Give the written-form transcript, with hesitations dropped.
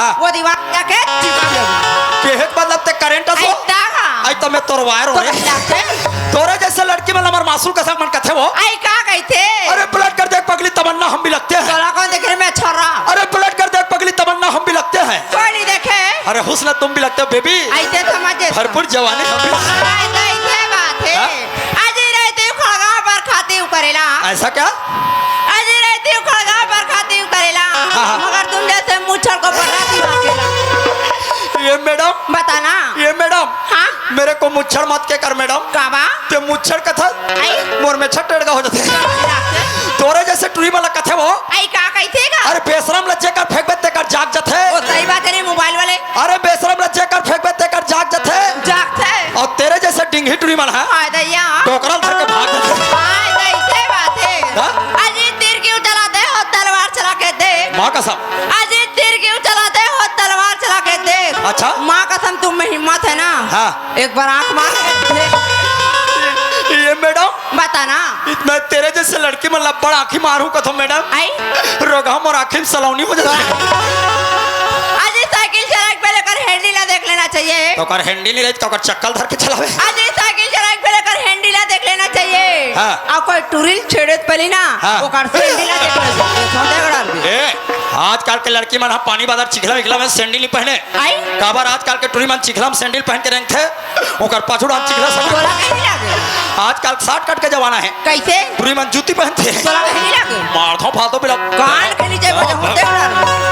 हाँ। वो दीवार जाके चिपक गई केहक मतलब ते करंट असो आई तो मैं तोर वायर हो रे तोरे जैसे लड़की में हमार मासूल का मन कथे वो आई का कहते अरे पलट कर देख पगली तमन्ना हम भी लगते हैं तोला कौन देख रहे मैं छोरा अरे पलट कर देख पगली तमन्ना हम भी लगते हैं कोई नहीं देखे अरे हुस्न तुम भी लगते हो बेबी ऐसे समझे भरपूर जवानी हम भी ऐसे बात है आज ही रहते खड़गा पर खाते करेला ऐसा क्या आज ही रहते खड़गा पर खाते करेला हाँ। मगर तुम जैसे मुच्छर को पकड़ती अकेला ये मैडम बताना ये मैडम हाँ मेरे को मुच्छर मत के कर मैडम काबा ते मुच्छर कथा आई मोर में छट का हो जाते तोरे जैसे टूरी वाला कथे वो आई का कहतेगा अरे बेशरम लज्जे कर फेंक बेते कर जाग जथे वो सही बात है मोबाइल वाले अरे बेशरम लज्जे कर फेंक बेते कर जाग जथे जागते और तेरे जैसे डिंगी टूरी मन है हाय दैया टोकरा धर के भाग जाते हाय दैया बात है हाँ? आज ही तीर क्यों चलाते हो तलवार चला के दे माँ कसम आज ही तीर क्यों चलाते हो तलवार चला के दे अच्छा माँ कसम तुम में हिम्मत है ना हाँ। एक बार आंख मार के देख। ये मैडम बताना मैं तेरे जैसे लड़की में लब्बड़ आँखी मारू कथो मैडम आई रोगम और आँखी में सलाउनी हो जाती है आज ही साइकिल चला के पहले कर हैंडल देख लेना चाहिए तो कर हैंडल नहीं रही तो कर चक्कल धर के चलावे आज ही साइकिल चला के पहले कर हैंडल देख लेना चाहिए हाँ। और कोई टूरिल छेड़े पहले ना हाँ। वो कर हैंडल देख लेना ए आजकल के लड़की मन पानी बाजार चिखला विखला में सैंडल नहीं पहने आई काबर आजकल के टूरी मन चिखला में सैंडल पहन के रंग थे ओकर पाछू हाथ चिखला सब तोला कहीं लागे आजकल शॉर्ट कट के जमाना है कैसे टूरी मन जूती पहनते हैं तोला कहीं लागे मार दो फालतू बिला कान के नीचे बजा होते